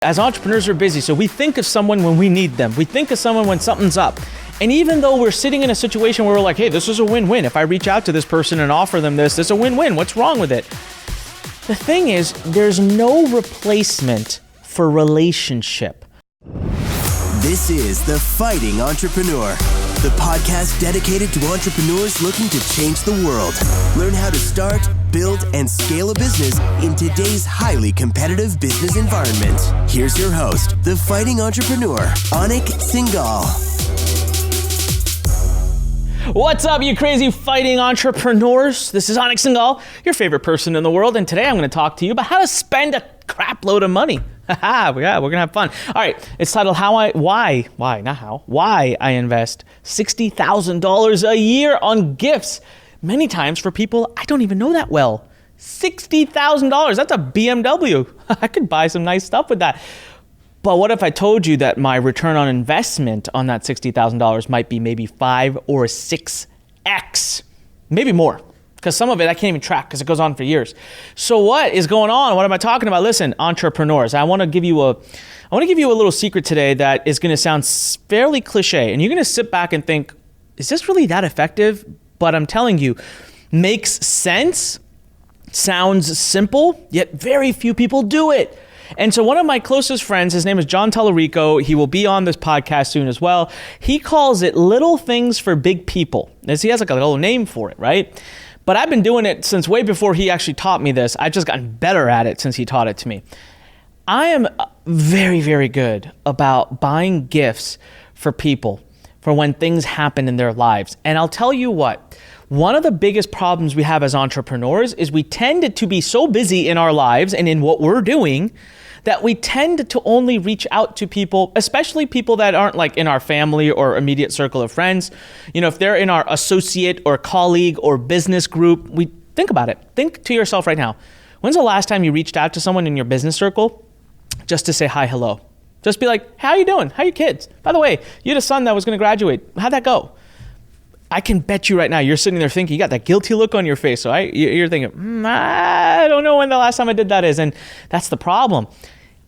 As entrepreneurs, we're busy, so we think of someone when we need them. We think of someone when something's up. And even though we're sitting in a situation where we're like, hey, this is a win-win. If I reach out to this person and offer them this is a win-win. What's wrong with it? The thing is, there's no replacement for relationship. This is The Fighting Entrepreneur, the podcast dedicated to entrepreneurs looking to change the world. Learn how to start, build, and scale a business in today's highly competitive business environment. Here's your host, The Fighting Entrepreneur, Anik Singal. What's up, you crazy fighting entrepreneurs? This is Anik Singal, your favorite person in the world, and today I'm going to talk to you about how to spend a crap load of money. Yeah, we're going to have fun. All right, it's titled Why I invest $60,000 a year on gifts, many times for people I don't even know that well. $60,000, that's a BMW. I could buy some nice stuff with that. But what if I told you that my return on investment on that $60,000 might be maybe 5 or 6x, maybe more? Because some of it I can't even track because it goes on for years. So what is going on? What am I talking about? Listen, entrepreneurs, I want to give you a little secret today that is going to sound fairly cliche, and you're going to sit back and think, is this really that effective? But I'm telling you, makes sense, sounds simple, yet very few people do it. And so one of my closest friends, his name is John Tallarico. He will be on this podcast soon as well. He calls it little things for big people. As he has like a little name for it, right? But I've been doing it since way before he actually taught me this. I've just gotten better at it since he taught it to me. I am very, very good about buying gifts for people for when things happen in their lives. And I'll tell you what, one of the biggest problems we have as entrepreneurs is we tend to be so busy in our lives and in what we're doing that we tend to only reach out to people, especially people that aren't like in our family or immediate circle of friends. You know, if they're in our associate or colleague or business group, we think about it. Think to yourself right now, when's the last time you reached out to someone in your business circle just to say hi, hello? Just be like, how you doing? How are your kids? By the way, you had a son that was going to graduate. How'd that go? I can bet you right now, you're sitting there thinking, you got that guilty look on your face. So you're thinking, I don't know when the last time I did that is. And that's the problem.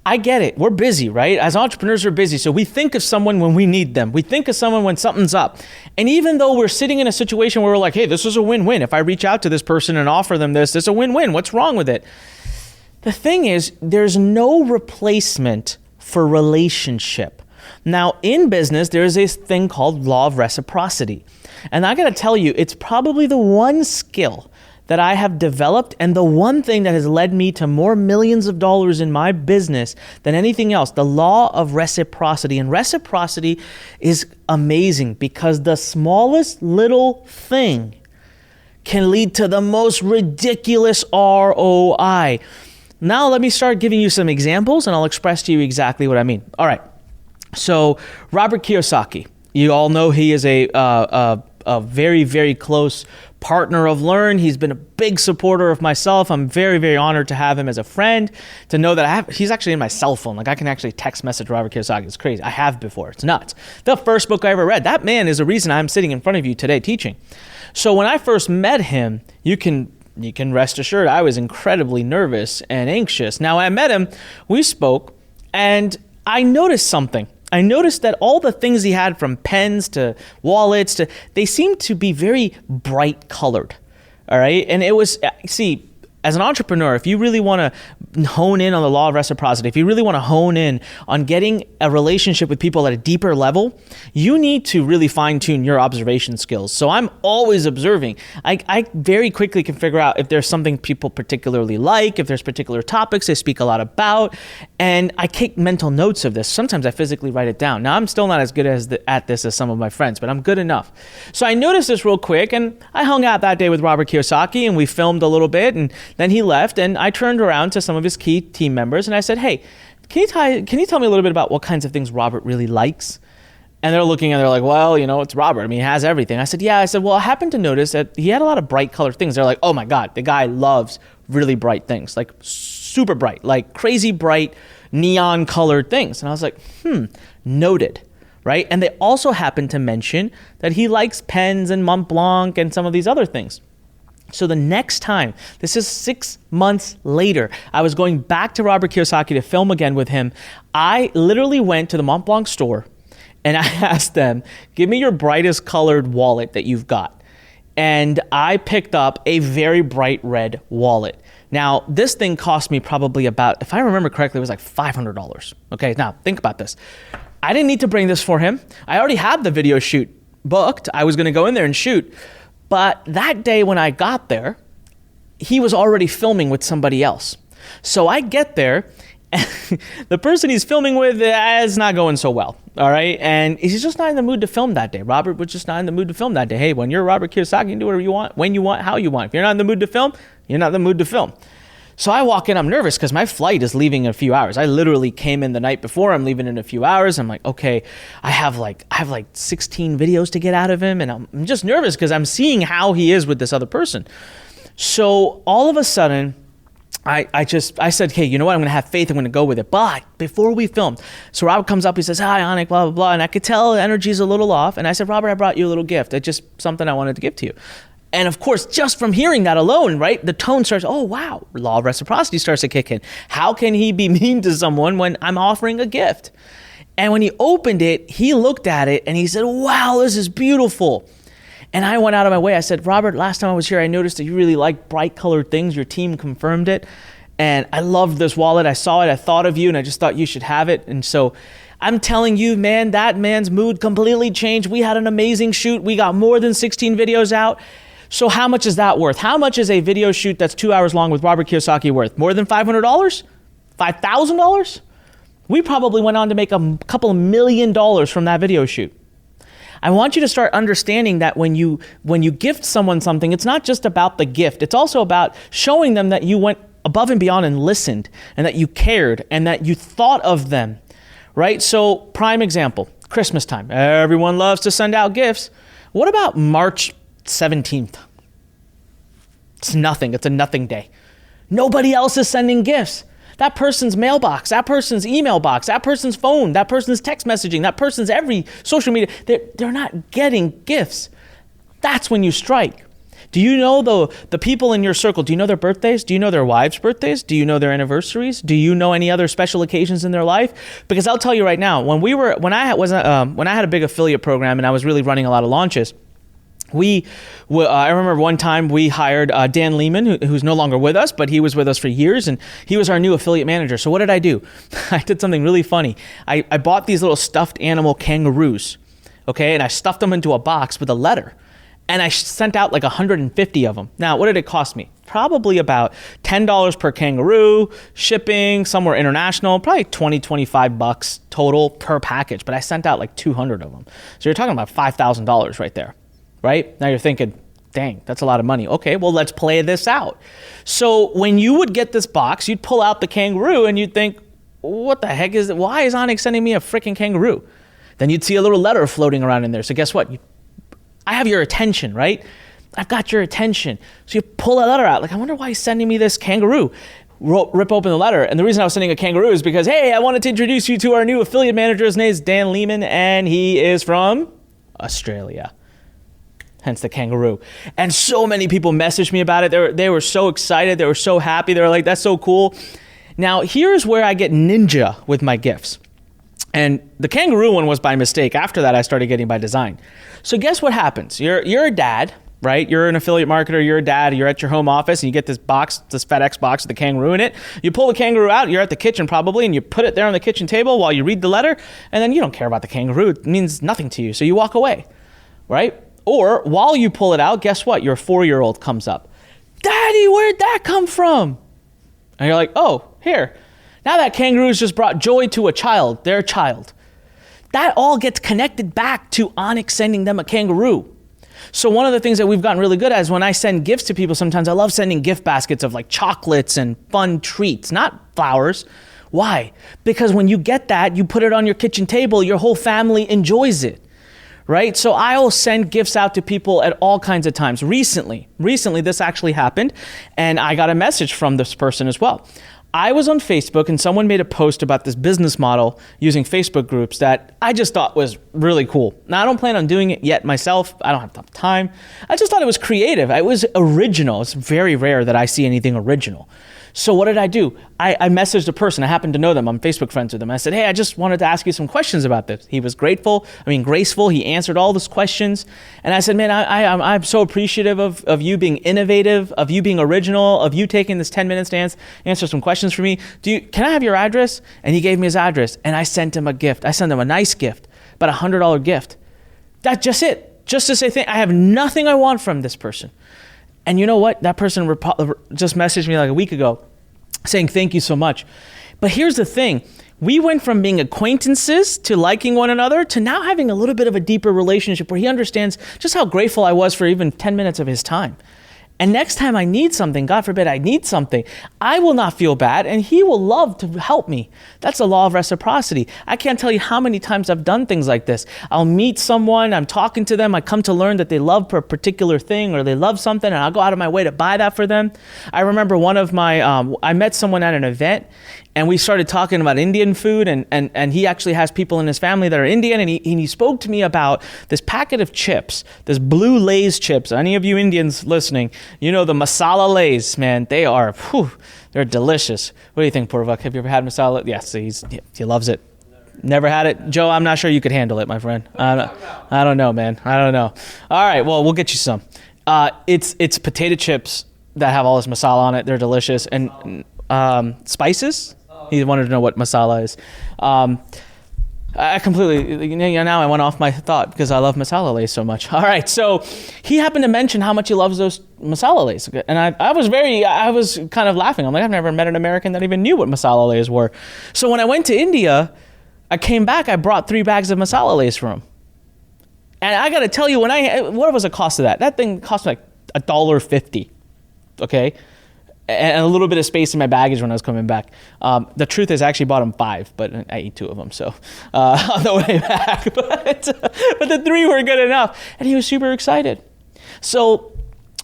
I get it. We're busy, right? As entrepreneurs, we're busy. So we think of someone when we need them. We think of someone when something's up. And even though we're sitting in a situation where we're like, hey, this is a win-win. If I reach out to this person and offer them this is a win-win. What's wrong with it? The thing is, there's no replacement for relationship. Now, in business, there's this thing called Law of Reciprocity. And I got to tell you, it's probably the one skill that I have developed and the one thing that has led me to more millions of dollars in my business than anything else, the Law of Reciprocity. And reciprocity is amazing because the smallest little thing can lead to the most ridiculous ROI. Now, let me start giving you some examples and I'll express to you exactly what I mean. All right. So Robert Kiyosaki, you all know he is a very, very close partner of Lurn. He's been a big supporter of myself. I'm very, very honored to have him as a friend, to know that he's actually in my cell phone. Like I can actually text message Robert Kiyosaki. It's crazy. I have before. It's nuts. The first book I ever read, that man is the reason I'm sitting in front of you today teaching. So when I first met him, you can rest assured I was incredibly nervous and anxious. Now I met him, we spoke, and I noticed something. I noticed that all the things he had, from pens to wallets they seemed to be very bright colored. All right. And it was, see, as an entrepreneur, if you really want to hone in on the Law of Reciprocity, if you really want to hone in on getting a relationship with people at a deeper level, you need to really fine tune your observation skills. So I'm always observing. I very quickly can figure out if there's something people particularly like, if there's particular topics they speak a lot about, and I take mental notes of this. Sometimes I physically write it down. Now I'm still not as good at this as some of my friends, but I'm good enough. So I noticed this real quick, and I hung out that day with Robert Kiyosaki, and we filmed a little bit, and then he left, and I turned around to some of his key team members and I said, hey, can you tell me a little bit about what kinds of things Robert really likes? And they're looking and they're like, well, you know, it's Robert. I mean, he has everything. I said, yeah. I said, well, I happened to notice that he had a lot of bright colored things. They're like, oh my God, the guy loves really bright things, like super bright, like crazy bright neon colored things. And I was like, noted. Right. And they also happened to mention that he likes pens and Mont Blanc and some of these other things. So the next time, this is 6 months later, I was going back to Robert Kiyosaki to film again with him. I literally went to the Mont Blanc store and I asked them, give me your brightest colored wallet that you've got. And I picked up a very bright red wallet. Now, this thing cost me probably about, if I remember correctly, it was like $500. Okay, now think about this. I didn't need to bring this for him. I already had the video shoot booked. I was gonna go in there and shoot. But that day when I got there, he was already filming with somebody else. So I get there, and the person he's filming with is not going so well, all right? And he's just not in the mood to film that day. Robert was just not in the mood to film that day. Hey, when you're Robert Kiyosaki, you can do whatever you want, when you want, how you want. If you're not in the mood to film, you're not in the mood to film. So I walk in, I'm nervous because my flight is leaving in a few hours. I literally came in the night before, I'm leaving in a few hours. I'm like, okay, I have like 16 videos to get out of him. And I'm just nervous because I'm seeing how he is with this other person. So all of a sudden, I said, hey, you know what? I'm going to have faith. I'm going to go with it. But before we filmed, so Robert comes up, he says, hi, Anik, blah, blah, blah. And I could tell the energy's a little off. And I said, Robert, I brought you a little gift. It's just something I wanted to give to you. And of course, just from hearing that alone, right, the tone starts, oh, wow, Law of Reciprocity starts to kick in. How can he be mean to someone when I'm offering a gift? And when he opened it, he looked at it and he said, wow, this is beautiful. And I went out of my way. I said, Robert, last time I was here, I noticed that you really like bright colored things. Your team confirmed it. And I loved this wallet. I saw it. I thought of you and I just thought you should have it. And so I'm telling you, man, that man's mood completely changed. We had an amazing shoot. We got more than 16 videos out. So how much is that worth? How much is a video shoot that's 2 hours long with Robert Kiyosaki worth? More than $500? $5,000? We probably went on to make a couple $1 million from that video shoot. I want you to start understanding that when you gift someone something, it's not just about the gift. It's also about showing them that you went above and beyond and listened and that you cared and that you thought of them, right? So prime example, Christmas time. Everyone loves to send out gifts. What about March 17th? It's nothing. It's a nothing day. Nobody else is sending gifts. That person's mailbox, that person's email box, that person's phone, that person's text messaging, that person's every social media, they're not getting gifts. That's when you strike. Do you know the people in your circle, do you know their birthdays? Do you know their wives' birthdays? Do you know their anniversaries? Do you know any other special occasions in their life? Because I'll tell you right now, when I had a big affiliate program and I was really running a lot of launches, I remember one time we hired Dan Lehman, who's no longer with us, but he was with us for years, and he was our new affiliate manager. So what did I do? I did something really funny. I bought these little stuffed animal kangaroos, okay, and I stuffed them into a box with a letter, and I sent out like 150 of them. Now, what did it cost me? Probably about $10 per kangaroo, shipping, somewhere international, probably $20-25 total per package, but I sent out like 200 of them. So you're talking about $5,000 right there. Right? Now you're thinking, dang, that's a lot of money. Okay, well, let's play this out. So when you would get this box, you'd pull out the kangaroo and you'd think, what the heck is it? Why is Anik sending me a freaking kangaroo? Then you'd see a little letter floating around in there. So guess what? I have your attention, right? I've got your attention. So you pull a letter out. Like, I wonder why he's sending me this kangaroo. Rip open the letter. And the reason I was sending a kangaroo is because, hey, I wanted to introduce you to our new affiliate manager. His name is Dan Lehman, and he is from Australia. Hence the kangaroo. And so many people messaged me about it. They were so excited. They were so happy. They were like, that's so cool. Now, here's where I get ninja with my gifts. And the kangaroo one was by mistake. After that, I started getting by design. So guess what happens? You're a dad, right? You're an affiliate marketer. You're a dad. You're at your home office and you get this box, this FedEx box with the kangaroo in it. You pull the kangaroo out. You're at the kitchen probably, and you put it there on the kitchen table while you read the letter. And then you don't care about the kangaroo. It means nothing to you. So you walk away, right? Or while you pull it out, guess what? Your 4-year-old comes up. Daddy, where'd that come from? And you're like, oh, here. Now that kangaroo's just brought joy to a child, their child. That all gets connected back to Anik sending them a kangaroo. So one of the things that we've gotten really good at is when I send gifts to people, sometimes I love sending gift baskets of like chocolates and fun treats, not flowers. Why? Because when you get that, you put it on your kitchen table, your whole family enjoys it. Right? So I'll send gifts out to people at all kinds of times. Recently, this actually happened, and I got a message from this person as well. I was on Facebook and someone made a post about this business model using Facebook groups that I just thought was really cool. Now, I don't plan on doing it yet myself. I don't have enough time. I just thought it was creative. It was original. It's very rare that I see anything original. So what did I do? I messaged a person. I happened to know them. I'm Facebook friends with them. I said, hey, I just wanted to ask you some questions about this. He was graceful. He answered all those questions. And I said, man, I'm so appreciative of you being innovative, of you being original, of you taking this 10 minutes to answer some questions for me. Can I have your address? And he gave me his address. And I sent him a gift. I sent him a nice gift, about a $100 gift. That's just it. Just to say, I have nothing I want from this person. And you know what? That person just messaged me like a week ago saying, thank you so much. But here's the thing. We went from being acquaintances to liking one another to now having a little bit of a deeper relationship where he understands just how grateful I was for even 10 minutes of his time. And next time I need something, God forbid I need something, I will not feel bad and he will love to help me. That's the law of reciprocity. I can't tell you how many times I've done things like this. I'll meet someone, I'm talking to them, I come to learn that they love a particular thing or they love something and I'll go out of my way to buy that for them. I remember one of my, I met someone at an event and we started talking about Indian food and he actually has people in his family that are Indian and he spoke to me about this packet of chips, this blue Lay's chips. Any of you Indians listening, you know the masala Lay's, man, they're delicious. What do you think, Purvak? Have you ever had masala? Yes, he loves it. Never had it? Joe, I'm not sure you could handle it, my friend. I don't know, man. I don't know. All right, well, we'll get you some. It's potato chips that have all this masala on it. They're delicious. And spices? He wanted to know what masala is. I completely, now I went off my thought because I love masala Lays so much. All right, so he happened to mention how much he loves those masala Lays. And I was kind of laughing. I'm like, I've never met an American that even knew what masala Lays were. So when I went to India, I came back, I brought 3 bags of masala Lays for him. And I got to tell you, what was the cost of that? That thing cost me like $1.50, okay? And a little bit of space in my baggage when I was coming back. The truth is I actually bought him 5, but I ate 2 of them, so on the way back. But the 3 were good enough, and he was super excited. So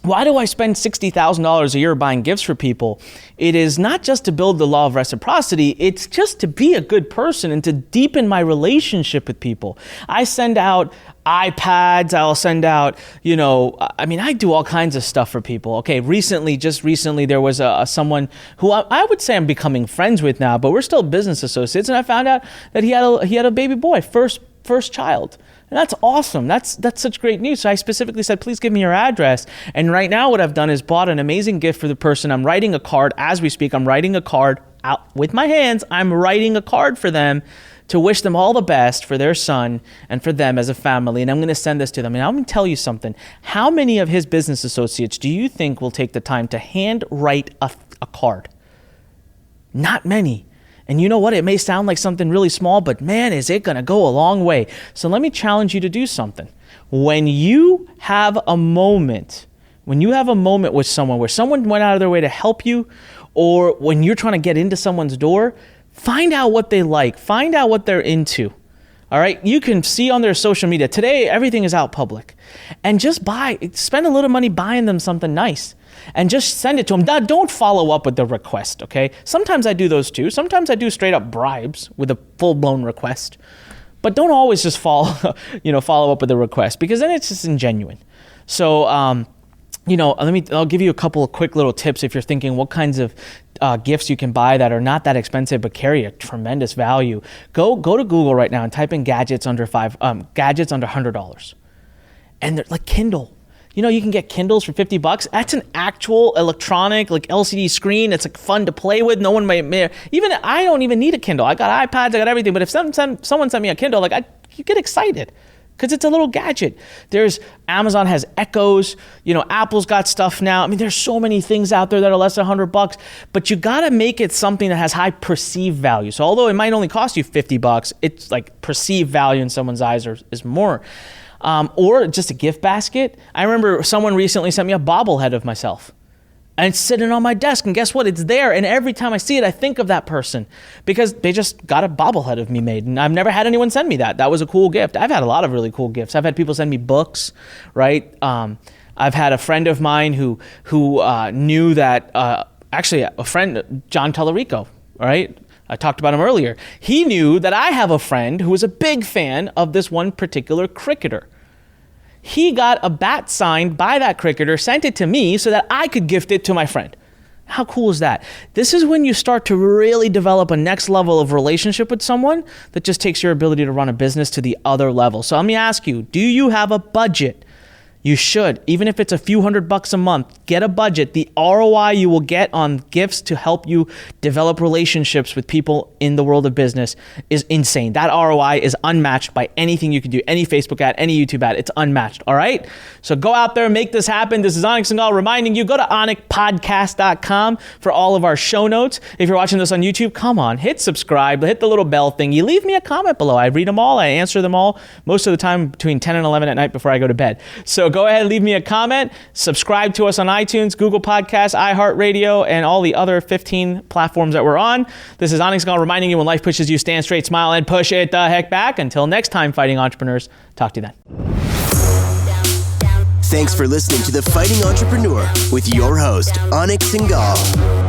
why do I spend $60,000 a year buying gifts for people? It is not just to build the law of reciprocity, it's just to be a good person and to deepen my relationship with people. I send out iPads, I'll send out, I do all kinds of stuff for people. Okay, just recently there was someone who I would say I'm becoming friends with now, but we're still business associates, and I found out that he had a baby boy, first child. And that's awesome. That's such great news. So I specifically said, please give me your address. And right now what I've done is bought an amazing gift for the person. I'm writing a card as we speak. I'm writing a card out with my hands. I'm writing a card for them to wish them all the best for their son and for them as a family. And I'm going to send this to them. And I'm going to tell you something. How many of his business associates do you think will take the time to hand write a card? Not many. And you know what? It may sound like something really small, but man, is it going to go a long way. So let me challenge you to do something. When you have a moment with someone where someone went out of their way to help you, or when you're trying to get into someone's door, find out what they like. Find out what they're into. All right? You can see on their social media. Today, everything is out public. And just spend a little money buying them something nice. And just send it to them. Now, don't follow up with the request, okay? Sometimes I do those too. Sometimes I do straight up bribes with a full-blown request. But don't always just follow up with the request, because then it's just ingenuine. So, I'll give you a couple of quick little tips if you're thinking what kinds of gifts you can buy that are not that expensive but carry a tremendous value. Go to Google right now and type in gadgets under $100. And they're like Kindle. You can get Kindles for $50. That's an actual electronic, like LCD screen. It's fun to play with. No one may even I don't even need a Kindle. I got iPads, I got everything. But if someone sent me a Kindle, you get excited because it's a little gadget. Amazon has Echoes. Apple's got stuff now. There's so many things out there that are less than $100. But you got to make it something that has high perceived value. So although it might only cost you $50, it's like perceived value in someone's eyes is more. Or just a gift basket. I remember someone recently sent me a bobblehead of myself. And it's sitting on my desk, and guess what? It's there, and every time I see it, I think of that person because they just got a bobblehead of me made, and I've never had anyone send me that. That was a cool gift. I've had a lot of really cool gifts. I've had people send me books, right? I've had a friend of mine who knew that actually a friend, John Tellerico, all right? I talked about him earlier. He knew that I have a friend who was a big fan of this one particular cricketer. He got a bat signed by that cricketer, sent it to me so that I could gift it to my friend. How cool is that? This is when you start to really develop a next level of relationship with someone that just takes your ability to run a business to the other level. So let me ask you, do you have a budget? You should, even if it's a few $100 a month, get a budget. The ROI you will get on gifts to help you develop relationships with people in the world of business is insane. That ROI is unmatched by anything you can do, any Facebook ad, any YouTube ad. It's unmatched, all right? So go out there, make this happen. This is Anik Singal reminding you, go to anikpodcast.com for all of our show notes. If you're watching this on YouTube, come on, hit subscribe, hit the little bell thing. You leave me a comment below. I read them all. I answer them all most of the time between 10 and 11 at night before I go to bed. So go ahead, leave me a comment, subscribe to us on iTunes, Google Podcasts, iHeartRadio, and all the other 15 platforms that we're on. This is Anik Singal reminding you, when life pushes you, stand straight, smile, and push it the heck back. Until next time, fighting entrepreneurs, talk to you then. Thanks for listening to The Fighting Entrepreneur with your host, Anik Singal.